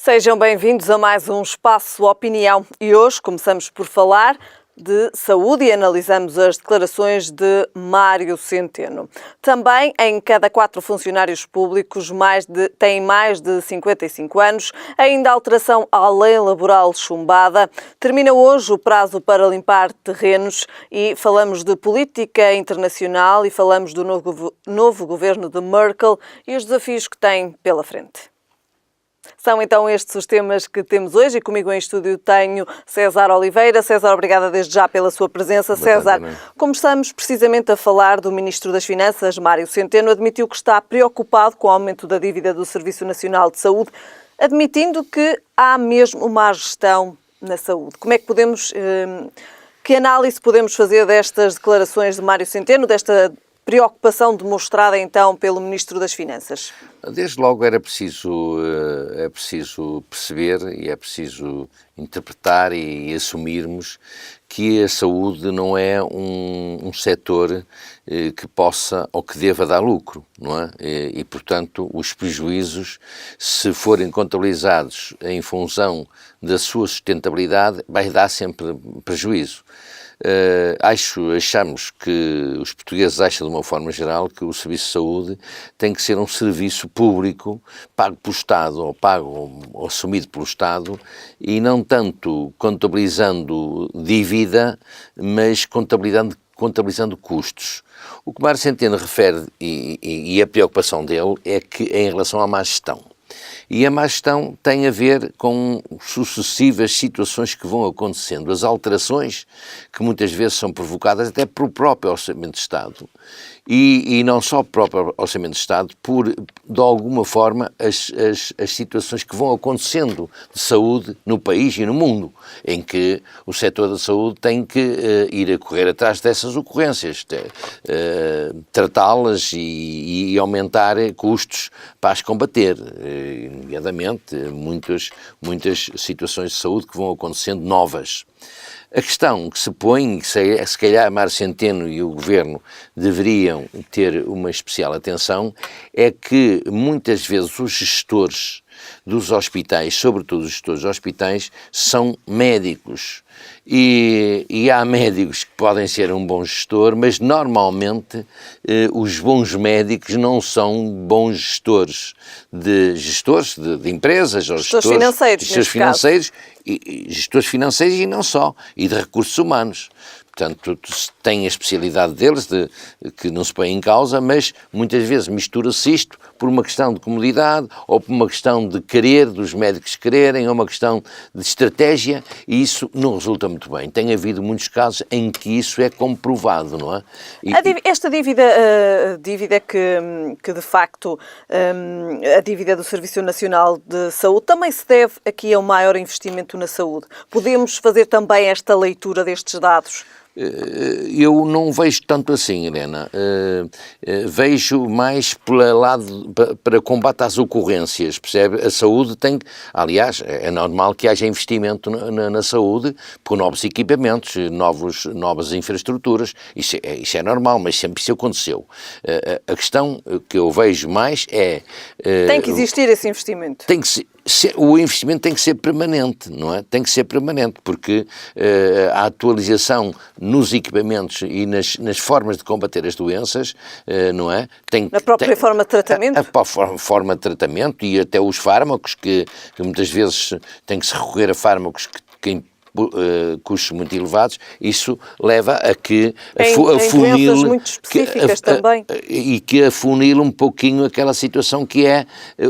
Sejam bem-vindos a mais um Espaço Opinião e hoje começamos por falar de saúde e analisamos as declarações de Mário Centeno. Também em cada 4 funcionários públicos têm mais de 55 anos, ainda a alteração à lei laboral chumbada. Termina hoje o prazo para limpar terrenos e falamos de política internacional e falamos do novo governo de Merkel e os desafios que tem pela frente. São então estes os temas que temos hoje e comigo em estúdio tenho César Oliveira. César, obrigada desde já pela sua presença. César, como estamos precisamente a falar do Ministro das Finanças, Mário Centeno, admitiu que está preocupado com o aumento da dívida do Serviço Nacional de Saúde, admitindo que há mesmo má gestão na saúde. Como é que que análise podemos fazer destas declarações de Mário Centeno, desta preocupação demonstrada então pelo Ministro das Finanças? Desde logo é preciso perceber e é preciso interpretar e assumirmos que a saúde não é um setor que possa ou que deva dar lucro, não é? E, portanto, os prejuízos, se forem contabilizados em função da sua sustentabilidade, vai dar sempre prejuízo. Achamos que os portugueses acham de uma forma geral que o Serviço de Saúde tem que ser um serviço público pago pelo Estado ou pago ou assumido pelo Estado e não tanto contabilizando dívida, mas contabilizando custos. O que Mário Centeno refere e a preocupação dele é que em relação à má gestão. E a má gestão tem a ver com sucessivas situações que vão acontecendo, as alterações que muitas vezes são provocadas até pelo próprio Orçamento de Estado e não só pelo próprio Orçamento de Estado, por, de alguma forma, as situações que vão acontecendo de saúde no país e no mundo, em que o setor da saúde tem que ir a correr atrás dessas ocorrências, tratá-las e aumentar custos para as combater, nomeadamente muitas situações de saúde que vão acontecendo novas. A questão que se põe, que se calhar Mário Centeno e o Governo deveriam ter uma especial atenção, é que muitas vezes os gestores dos hospitais, sobretudo os gestores dos hospitais, são médicos. E há médicos que podem ser um bom gestor, mas normalmente os bons médicos não são bons gestores de empresas, ou gestores financeiros e não só, e de recursos humanos. Portanto, tem a especialidade deles, que não se põe em causa, mas muitas vezes mistura-se isto por uma questão de comodidade ou por uma questão de querer, dos médicos quererem, ou uma questão de estratégia, e isso não resulta muito bem. Tem havido muitos casos em que isso é comprovado, não é? Esta dívida que de facto, a dívida do Serviço Nacional de Saúde também se deve aqui a um maior investimento na saúde. Podemos fazer também esta leitura destes dados? Eu não vejo tanto assim, Helena. Vejo mais para combate às ocorrências, percebe? A saúde aliás, é normal que haja investimento na saúde por novos equipamentos, novas infraestruturas, isso é normal, mas sempre isso aconteceu. A questão que eu vejo mais é... Tem que existir esse investimento. O investimento tem que ser permanente, não é? Tem que ser permanente, porque a atualização nos equipamentos e nas formas de combater as doenças, não é? Na própria forma de tratamento? A forma de tratamento e até os fármacos, que muitas vezes tem que se recorrer a fármacos que custos muito elevados, isso leva a que doenças muito específicas também. E que afunile um pouquinho aquela situação que é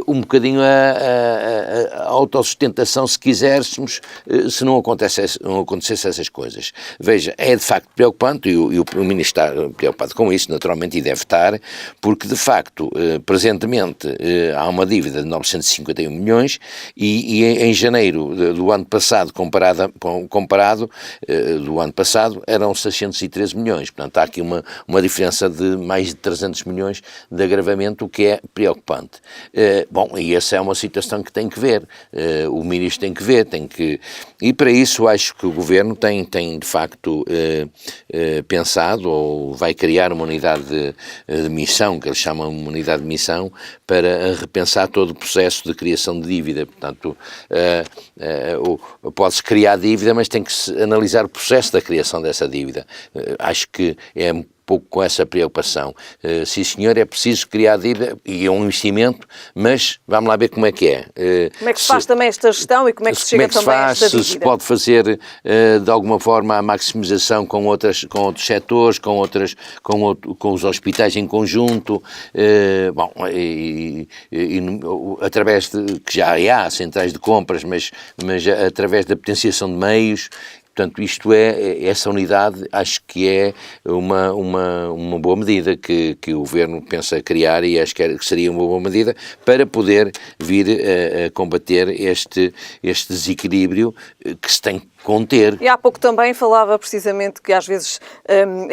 um bocadinho a autossustentação, se quiséssemos, se não acontecesse essas coisas. Veja, é de facto preocupante e o Ministro está preocupado com isso, naturalmente, e deve estar, porque de facto, presentemente, há uma dívida de 951 milhões e em janeiro do ano passado, comparado do ano passado, eram 613 milhões. Portanto, há aqui uma diferença de mais de 300 milhões de agravamento, o que é preocupante. E essa é uma situação que tem que ver. O Ministro tem que ver, e para isso acho que o Governo tem de facto pensado, ou vai criar uma unidade de missão, que eles chamam de unidade de missão, para repensar todo o processo de criação de dívida. Portanto, pode-se criar dívida, mas tem que se analisar o processo da criação dessa dívida. Acho que é um pouco com essa preocupação. Sim, senhor, é preciso criar dívida e é um investimento, mas vamos lá ver como é que é. Como é que se faz também esta gestão e como é que se chega também a esta dívida? Se pode fazer, de alguma forma, a maximização com outros setores, com os hospitais em conjunto, através de, que já há centrais de compras, mas através da potenciação de meios. Portanto, essa unidade acho que é uma boa medida que o Governo pensa criar e acho que seria uma boa medida para poder vir a combater este desequilíbrio que se tem que conter. E há pouco também falava precisamente que às vezes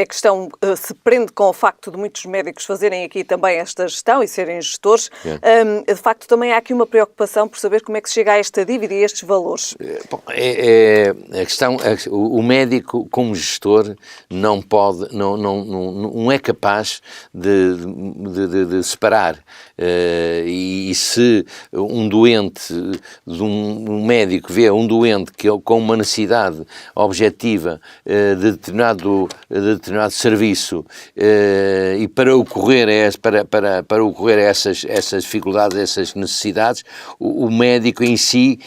a questão se prende com o facto de muitos médicos fazerem aqui também esta gestão e serem gestores. De facto também há aqui uma preocupação por saber como é que se chega a esta dívida e estes valores. A questão, o médico como gestor não pode, não é capaz de separar. E se um doente, um médico vê um doente que com uma necessidade objetiva de determinado serviço e para ocorrer a essas dificuldades, essas necessidades, o médico em si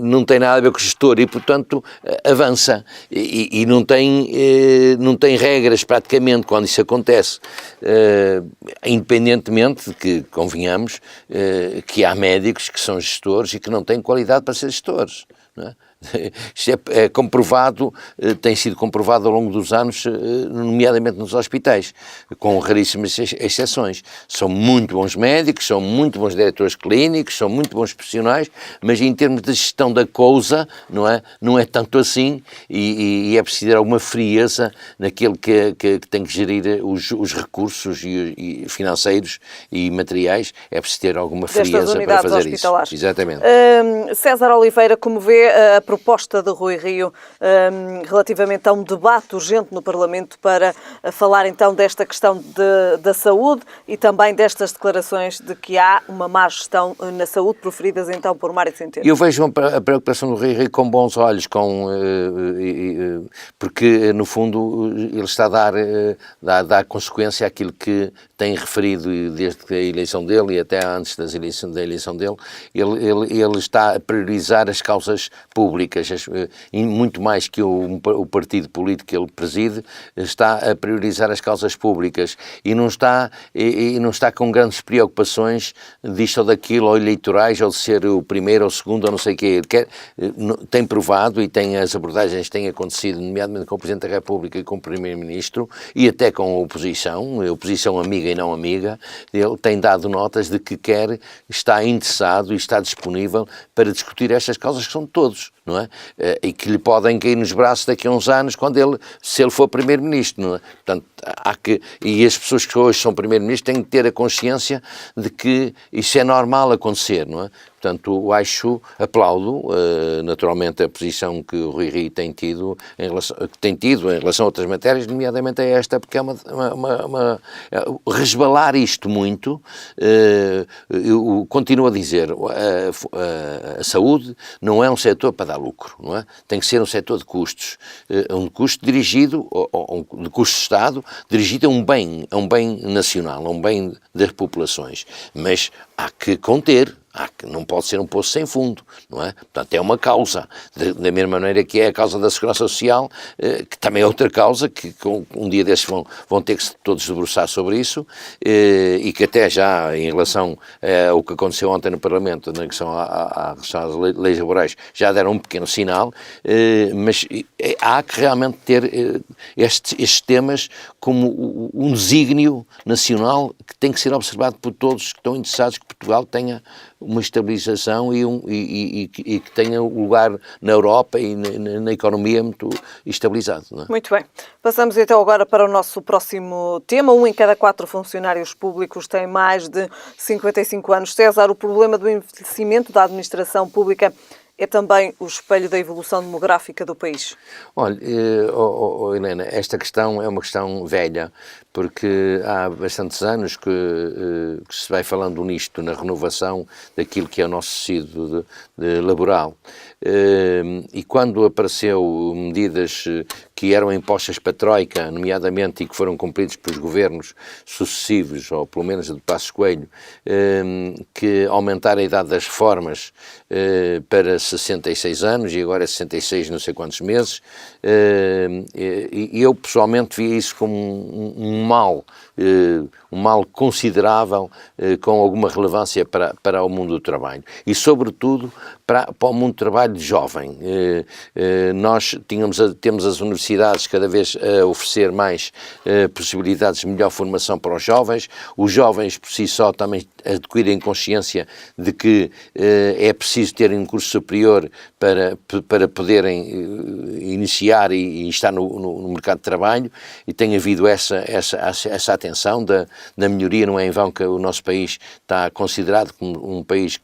não tem nada a ver com o gestor e, portanto, avança e não tem regras praticamente quando isso acontece, independentemente de que, convenhamos, que há médicos que são gestores e que não têm qualidade para ser gestores. Não é? Isto é comprovado, tem sido comprovado ao longo dos anos, nomeadamente nos hospitais, com raríssimas exceções. São muito bons médicos, são muito bons diretores clínicos, são muito bons profissionais, mas em termos de gestão da coisa, não é tanto assim e é preciso ter alguma frieza naquele que tem que gerir os recursos e financeiros e materiais, é preciso ter alguma frieza para fazer isso. Exatamente. César Oliveira, como vê a proposta de Rui Rio relativamente a um debate urgente no Parlamento para falar então desta questão da saúde e também destas declarações de que há uma má gestão na saúde proferidas então por Mário Centeno? Eu vejo a preocupação do Rui Rio com bons olhos, porque no fundo ele está a dar consequência àquilo que tem referido desde a eleição dele e até antes da eleição dele. Ele está a priorizar as causas públicas, muito mais que o partido político que ele preside, está a priorizar as causas públicas e não está com grandes preocupações disto ou daquilo, ou eleitorais, ou de ser o primeiro ou o segundo, ou não sei o quê. Tem provado, e as abordagens têm acontecido, nomeadamente com o Presidente da República e com o Primeiro-Ministro, e até com a oposição amiga e não amiga, ele tem dado notas de que está interessado e está disponível para discutir estas causas que são de todos, não é? E que lhe podem cair nos braços daqui a uns anos se ele for Primeiro-Ministro, não é? Portanto, e as pessoas que hoje são Primeiro-Ministro têm que ter a consciência de que isso é normal acontecer, não é? Portanto, aplaudo naturalmente a posição que o Rui Rio tem tido em relação a outras matérias, nomeadamente a esta, porque é resvalar isto muito. Eu continuo a dizer, a saúde não é um setor para dar lucro, não é? Tem que ser um setor de custos, um custo dirigido, de custo de Estado, dirigido a um bem nacional, a um bem das populações, mas há que conter. Não pode ser um poço sem fundo, não é? Portanto, é uma causa, da mesma maneira que é a causa da Segurança Social, que também é outra causa, que um dia desses vão ter que todos debruçar sobre isso, e que até já, em relação ao que aconteceu ontem no Parlamento, na questão às leis laborais, já deram um pequeno sinal, mas há que realmente ter estes temas como um desígnio nacional que tem que ser observado por todos que estão interessados que Portugal tenha uma estabilização e que tenha um lugar na Europa e na economia muito estabilizado. Não é? Muito bem. Passamos então agora para o nosso próximo tema. 1 em cada 4 funcionários públicos tem mais de 55 anos. César, o problema do envelhecimento da administração pública é também o espelho da evolução demográfica do país? Olha, Helena, esta questão é uma questão velha, porque há bastantes anos que se vai falando nisto, na renovação daquilo que é o nosso tecido laboral. E quando apareceu medidas que eram impostas para a Troika, nomeadamente, e que foram cumpridas pelos governos sucessivos, ou pelo menos de Passos Coelho, que aumentaram a idade das reformas para 66 anos, e agora é 66 não sei quantos meses, e eu pessoalmente via isso como um mal considerável, com alguma relevância para o mundo do trabalho e, sobretudo, para o mundo do trabalho jovem. Nós temos as universidades cada vez a oferecer mais possibilidades de melhor formação para os jovens por si só também adquirem consciência de que é preciso terem um curso superior para poderem iniciar e estar no mercado de trabalho, e tem havido essa atenção da melhoria. Não é em vão que o nosso país está considerado como um país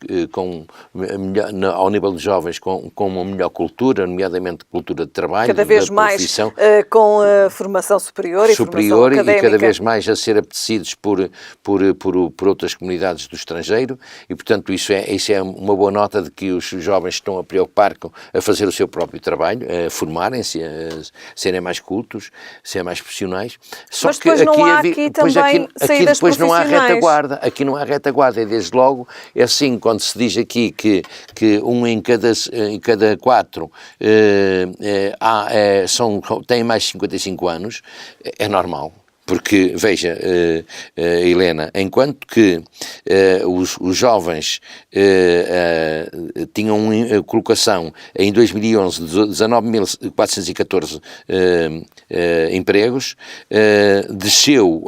ao nível de jovens com uma melhor cultura, nomeadamente cultura de trabalho, cada vez mais com formação superior e formação académica. E cada vez mais a ser apetecidos por outras comunidades do estrangeiro, e portanto isso é uma boa nota de que os jovens estão a preocupar a fazer o seu próprio trabalho, a formarem-se, a serem mais cultos, serem mais profissionais. Só mas depois que não há aqui também saídas depois não há profissionais. retaguarda. Aqui não há retaguarda, e desde logo é assim, quando se diz aqui que um em cada 4 têm mais de 55 anos, é normal. Porque, veja, Helena, enquanto que os jovens tinham uma colocação em 2011 de 19.414 empregos, desceu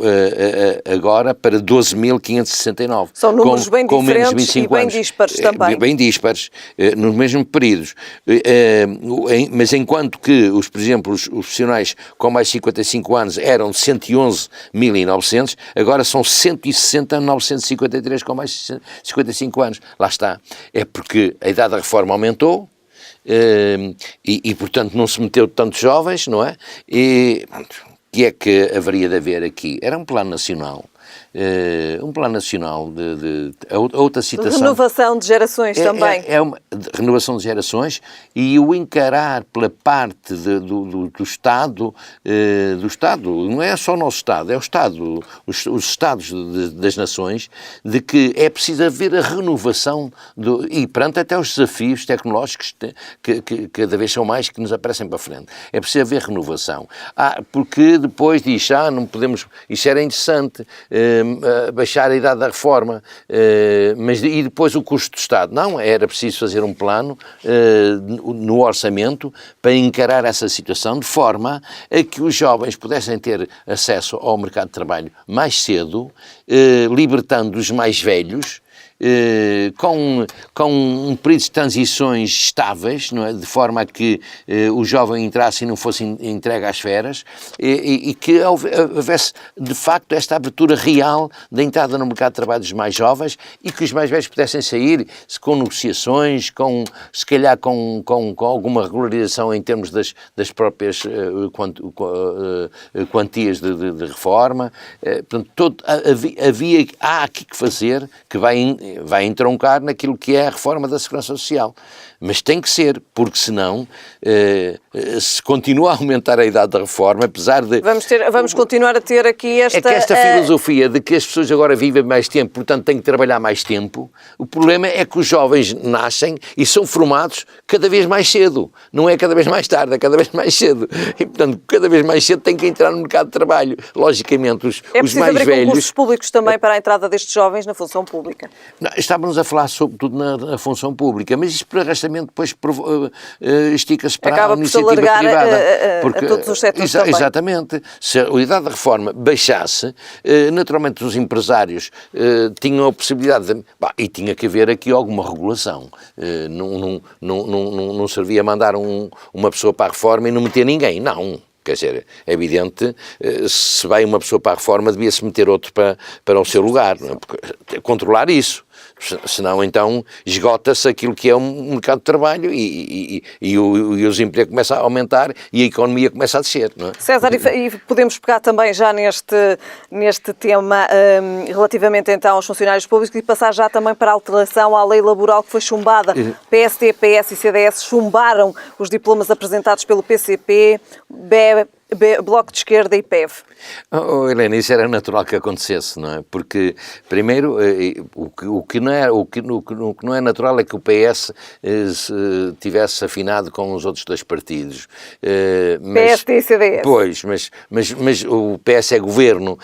agora para 12.569. São números bem diferentes e bem dispares também. Bem dispares, nos mesmos períodos. Mas enquanto que, por exemplo, os profissionais com mais de 55 anos eram de 111.900, agora são 160.953 com mais de 55 anos. Lá está. É porque a idade da reforma aumentou e portanto, não se meteu tantos jovens, não é? E o que é que haveria de haver aqui? Era um plano nacional. De outra situação. Renovação de gerações também. É uma renovação de gerações, e o encarar pela parte do Estado, não é só o nosso Estado, é o Estado, os Estados das nações, de que é preciso haver a renovação e perante até os desafios tecnológicos que cada vez são mais, que nos aparecem para a frente. É preciso haver renovação. Porque depois diz, não podemos, isso era interessante, baixar a idade da reforma, mas e depois o custo do Estado? Não, era preciso fazer um plano no orçamento para encarar essa situação de forma a que os jovens pudessem ter acesso ao mercado de trabalho mais cedo, libertando os mais velhos, com um período de transições estáveis, não é? De forma a que o jovem entrasse e não fosse entregue às feras, e que houvesse de facto esta abertura real da entrada no mercado de trabalho dos mais jovens, e que os mais velhos pudessem sair com negociações, se calhar com alguma regularização em termos das próprias quantias de reforma. Portanto, há aqui que fazer, que vai entroncar naquilo que é a reforma da Segurança Social. Mas tem que ser, porque senão, se continua a aumentar a idade da reforma, apesar de... Vamos continuar a ter aqui esta... É que esta filosofia de que as pessoas agora vivem mais tempo, portanto têm que trabalhar mais tempo, o problema é que os jovens nascem e são formados cada vez mais cedo. Não é cada vez mais tarde, é cada vez mais cedo. E, portanto, cada vez mais cedo têm que entrar no mercado de trabalho. Logicamente, os mais velhos... É preciso abrir concursos públicos também para a entrada destes jovens na função pública. Não, estávamos a falar sobretudo na função pública, mas isso por arrastamento depois estica-se para a iniciativa privada. Porque, a todos os setores também. Exatamente. Se a idade da reforma baixasse, naturalmente os empresários tinham a possibilidade de... e tinha que haver aqui alguma regulação. Não servia mandar uma pessoa para a reforma e não meter ninguém. Não. Quer dizer, é evidente, se vai uma pessoa para a reforma, devia-se meter outro para o seu lugar. Não é? Controlar isso. Senão, então, esgota-se aquilo que é um mercado de trabalho e os empregos começam a aumentar e a economia começa a descer, não é? César, e podemos pegar também já neste tema relativamente então aos funcionários públicos e passar já também para a alteração à lei laboral que foi chumbada. PSD, PS e CDS chumbaram os diplomas apresentados pelo PCP, Bloco de Esquerda e PEV. Helena, isso era natural que acontecesse, não é? Porque, primeiro, o que não é natural é que o PS tivesse afinado com os outros dois partidos. PSD e CDS. Pois, mas o PS é governo.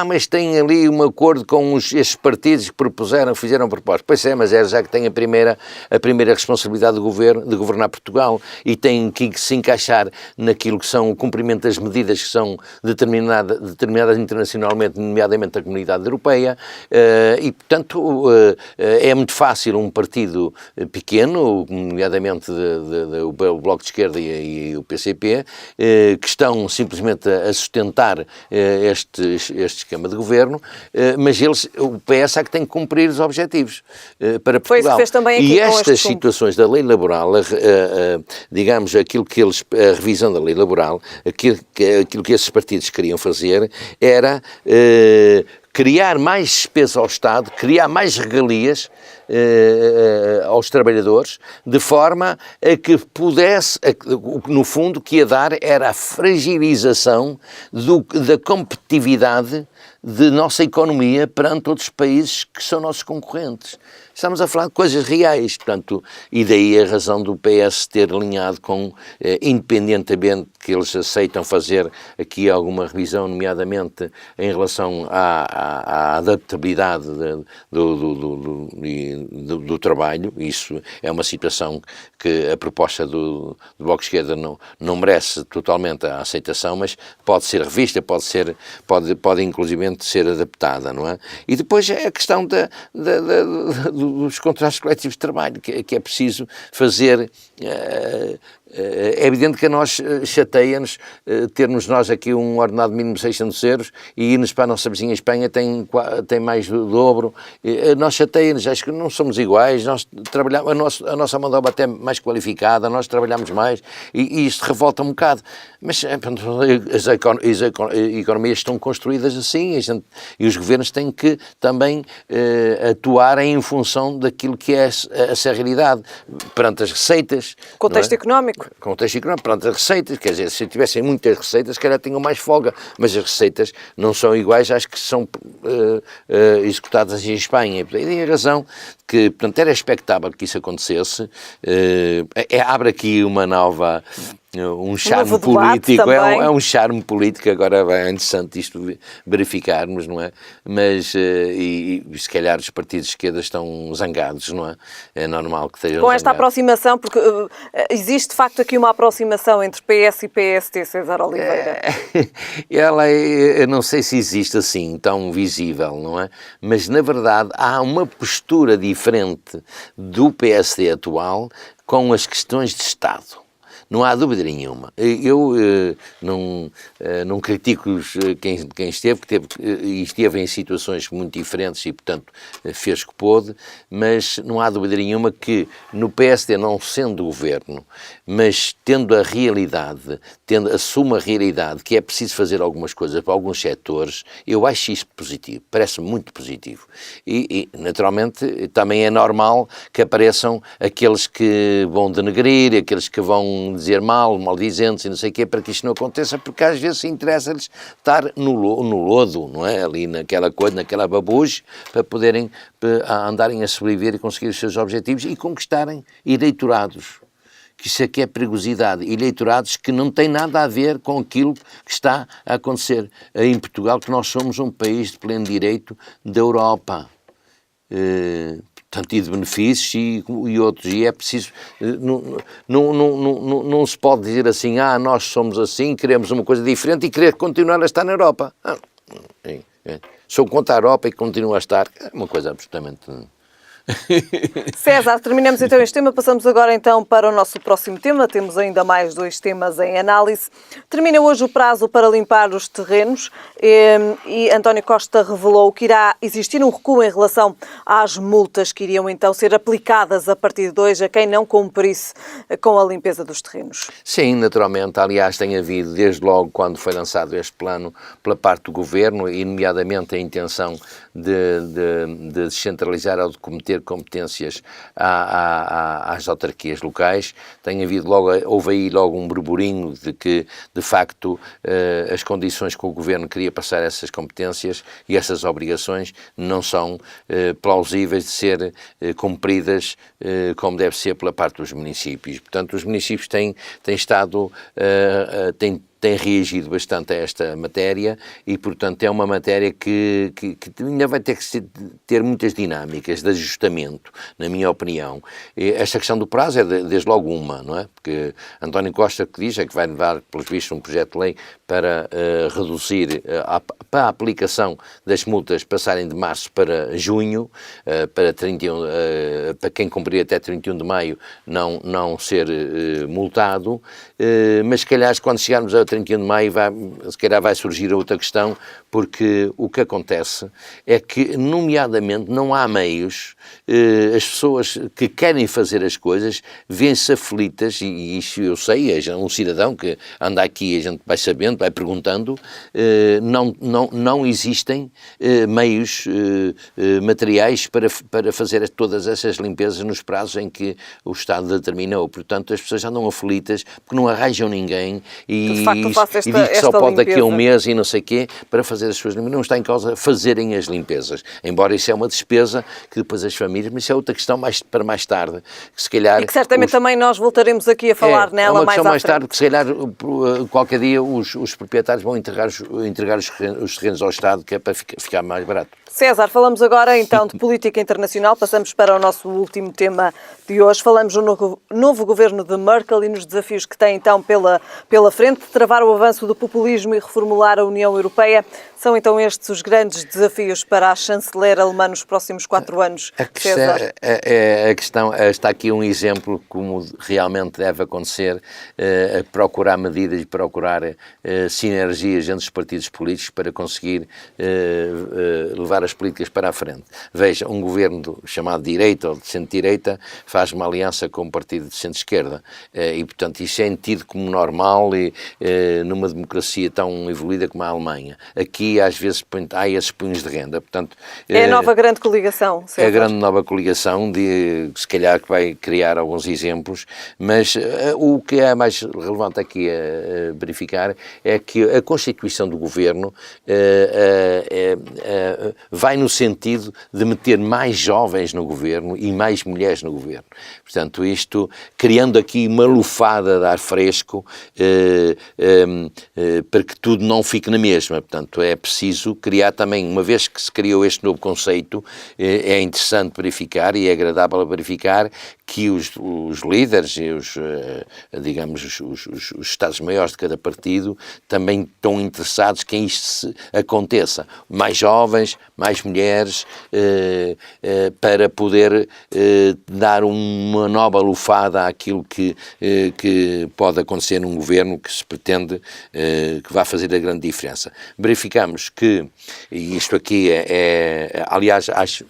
Mas tem ali um acordo com estes partidos que fizeram propostas. Pois é, mas já que tem a primeira responsabilidade de governar Portugal e tem que se encaixar naquilo que são o cumprimento das medidas que são determinadas internacionalmente, nomeadamente da Comunidade Europeia, e, portanto, é muito fácil um partido pequeno, nomeadamente o Bloco de Esquerda e o PCP, que estão simplesmente a sustentar este esquema de governo, mas o PS é que tem que cumprir os objetivos para Portugal. Foi isso que fez também aqui e com estas situações da lei laboral, digamos, a revisão da lei laboral, aquilo que esses partidos queriam fazer era criar mais despesa ao Estado, criar mais regalias aos trabalhadores, de forma a que pudesse, no fundo, o que ia dar era a fragilização da competitividade de nossa economia perante outros países que são nossos concorrentes. Estamos a falar de coisas reais, portanto, e daí a razão do PS ter alinhado com, independentemente que eles aceitam fazer aqui alguma revisão, nomeadamente em relação à adaptabilidade do trabalho. Isso é uma situação que a proposta do Bloco de Esquerda não merece totalmente a aceitação, mas pode ser revista, pode inclusivamente ser adaptada, não é? E depois é a questão dos contratos coletivos de trabalho, que é preciso fazer. É evidente que a nós chateia-nos termos nós aqui um ordenado mínimo de 600 euros e irmos para a nossa vizinha Espanha tem mais do dobro. Nós chateia-nos, acho que não somos iguais, nós trabalhamos, a nossa mão de obra até mais qualificada, nós trabalhamos mais e isto revolta um bocado. Mas as economias estão construídas assim e os governos têm que também atuar em função daquilo que é essa realidade, perante as receitas. Contexto económico. Contexto económico, perante as receitas, quer dizer, se tivessem muitas receitas, se calhar tinham mais folga, mas as receitas não são iguais às que são executadas em Espanha. E tem a razão que, portanto, era expectável que isso acontecesse. Abre aqui um charme político, é um charme político, agora é interessante isto verificarmos, não é? Mas, e se calhar os partidos de esquerda estão zangados, não é? É normal que estejam com esta zangados. aproximação, porque existe de facto aqui uma aproximação entre PS e PST, César Oliveira. Eu não sei se existe assim, tão visível, não é? Mas, na verdade, há uma postura diferente do PSD atual com as questões de Estado. Não há dúvida nenhuma. Eu não critico quem esteve em situações muito diferentes e, portanto, fez o que pôde, mas não há dúvida nenhuma que no PSD, não sendo governo, mas tendo a realidade, assume a realidade que é preciso fazer algumas coisas para alguns setores, eu acho isto positivo, parece-me muito positivo. E, naturalmente, também é normal que apareçam aqueles que vão denegrir, aqueles que vão dizer maldizentes e não sei o quê, para que isto não aconteça, porque às vezes interessa-lhes estar no lodo, não é? Ali naquela coisa, naquela babuche, para poderem andarem a sobreviver e conseguir os seus objetivos e conquistarem eleitorados. Que isso aqui é perigosidade. Eleitorados que não têm nada a ver com aquilo que está a acontecer em Portugal, que nós somos um país de pleno direito da Europa. Portanto, e de benefícios e outros, e é preciso, não se pode dizer assim, nós somos assim, queremos uma coisa diferente e querer continuar a estar na Europa. Sou contra a Europa e continuo a estar, é uma coisa absolutamente César, terminamos então este tema, passamos agora então para o nosso próximo tema. Temos ainda mais 2 temas em análise. Termina hoje o prazo para limpar os terrenos e António Costa revelou que irá existir um recuo em relação às multas que iriam então ser aplicadas a partir de hoje a quem não cumprisse com a limpeza dos terrenos. Sim, naturalmente. Aliás, tem havido, desde logo quando foi lançado este plano pela parte do Governo, e nomeadamente a intenção de descentralizar ou de cometer competências às autarquias locais, houve aí logo um burburinho de que, de facto, as condições que o Governo queria passar essas competências e essas obrigações não são plausíveis de ser cumpridas como deve ser pela parte dos municípios. Portanto, os municípios têm reagido bastante a esta matéria e, portanto, é uma matéria que ainda vai ter que ter muitas dinâmicas de ajustamento, na minha opinião. E esta questão do prazo é desde logo uma, não é? Porque António Costa o que diz é que vai levar, pelos vistos, um projeto de lei para reduzir para a aplicação das multas passarem de março para junho, para quem cumprir até 31 de maio não ser multado, mas se calhar quando chegarmos a 31 de maio se calhar vai surgir outra questão, porque o que acontece é que, nomeadamente, não há meios, as pessoas que querem fazer as coisas vêem-se aflitas, e isso eu sei, um cidadão que anda aqui, a gente vai sabendo, vai perguntando, não existem meios materiais para fazer todas essas limpezas nos prazos em que o Estado determinou. Portanto, as pessoas andam aflitas porque não arranjam ninguém e diz que só pode daqui a um mês e não sei o quê para fazer as suas limpezas. Não está em causa fazerem as limpezas, embora isso é uma despesa que depois as famílias, mas isso é outra questão para mais tarde, que se calhar... E que certamente também nós voltaremos aqui a falar nela mais à frente. É uma questão mais tarde, que se calhar qualquer dia os proprietários vão entregar os terrenos ao Estado, que é para ficar mais barato. César, falamos agora então de política internacional, passamos para o nosso último tema de hoje. Falamos no novo governo de Merkel e nos desafios que tem então pela frente, de travar o avanço do populismo e reformular a União Europeia. São então estes os grandes desafios para a chanceler alemã nos próximos 4 anos, César? A questão, está aqui um exemplo como realmente deve acontecer, procurar medidas e procurar sinergias entre os partidos políticos para conseguir levar as políticas para a frente. Veja, um governo chamado de direita ou de centro-direita faz uma aliança com um partido de centro-esquerda e, portanto, isso é tido como normal e numa democracia tão evoluída como a Alemanha. Aqui, às vezes, há esses punhos de renda. Portanto, é a nova grande coligação, César. É a grande nova coligação, se calhar que vai criar alguns exemplos, mas o que é mais relevante aqui a verificar é que a constituição do governo vai no sentido de meter mais jovens no governo e mais mulheres no governo. Portanto, isto criando aqui uma lufada de ar fresco para que tudo não fique na mesma. Portanto, é preciso criar também, uma vez que se criou este novo conceito, é interessante verificar e é agradável verificar que os líderes e os Estados-maiores de cada partido também estão interessados que isto aconteça. Mais jovens, mais mulheres, para poder dar uma nova lufada àquilo que pode acontecer num governo que se pretende que vai fazer a grande diferença. Verificamos que, e isto aqui aliás, acho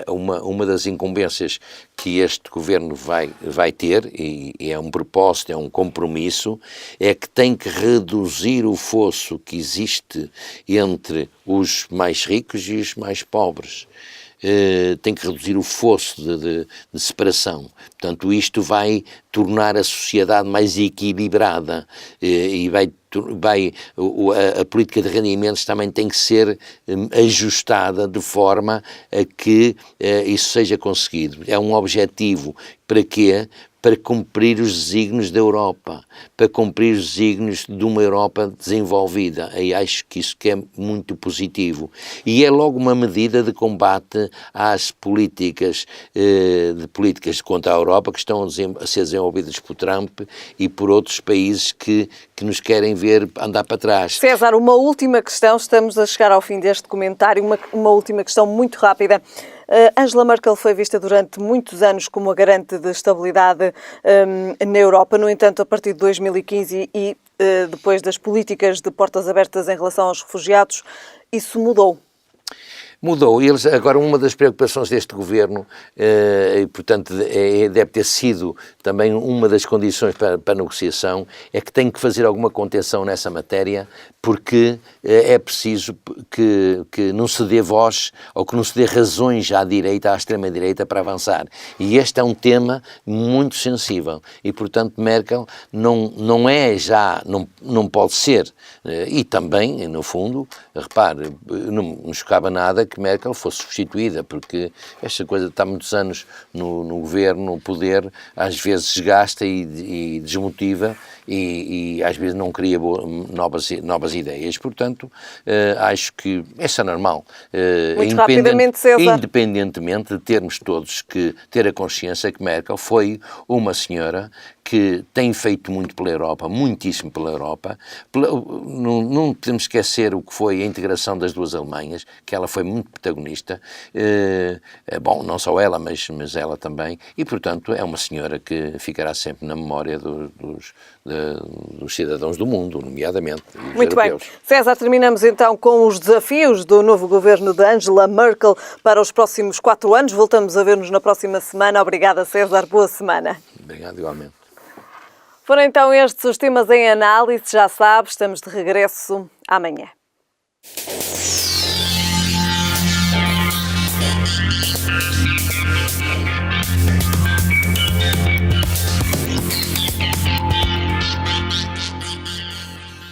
uma das incumbências que este governo vai ter, e é um propósito, é um compromisso, é que tem que reduzir o fosso que existe entre os mais ricos e os mais pobres. Tem que reduzir o fosso de separação. Portanto, isto vai tornar a sociedade mais equilibrada e a política de rendimentos também tem que ser ajustada de forma a que isso seja conseguido. É um objetivo. Para quê? Para cumprir os desígnios da Europa, para cumprir os desígnios de uma Europa desenvolvida. E acho que isso que é muito positivo. E é logo uma medida de combate às políticas contra a Europa que estão a ser desenvolvidas por Trump e por outros países que nos querem ver andar para trás. César, uma última questão, estamos a chegar ao fim deste comentário, uma última questão muito rápida. Angela Merkel foi vista durante muitos anos como a garante de estabilidade na Europa. No entanto, a partir de 2015 e depois das políticas de portas abertas em relação aos refugiados, isso mudou. Mudou. Agora, uma das preocupações deste governo, e portanto deve ter sido também uma das condições para a negociação, é que tem que fazer alguma contenção nessa matéria, porque é preciso que não se dê voz ou que não se dê razões à direita, à extrema-direita, para avançar. E este é um tema muito sensível. E, portanto, Merkel não é já, não pode ser. E também, no fundo, repare, não chocava nada que Merkel fosse substituída, porque esta coisa de estar muitos anos no governo, no poder, às vezes desgasta e desmotiva e às vezes não cria novas ideias. Portanto, acho que isso é normal. Muito rapidamente, César. Independentemente de termos todos que ter a consciência que Merkel foi uma senhora que tem feito muito pela Europa, muitíssimo pela Europa. Não podemos esquecer o que foi a integração das duas Alemanhas, que ela foi muito protagonista. Bom, não só ela, mas ela também. E, portanto, é uma senhora que ficará sempre na memória dos cidadãos do mundo, nomeadamente. Muito bem. César, terminamos então com os desafios do novo governo de Angela Merkel para os próximos 4 anos. Voltamos a ver-nos na próxima semana. Obrigada, César. Boa semana. Obrigado, igualmente. Foram então estes os temas em análise. Já sabe, estamos de regresso amanhã.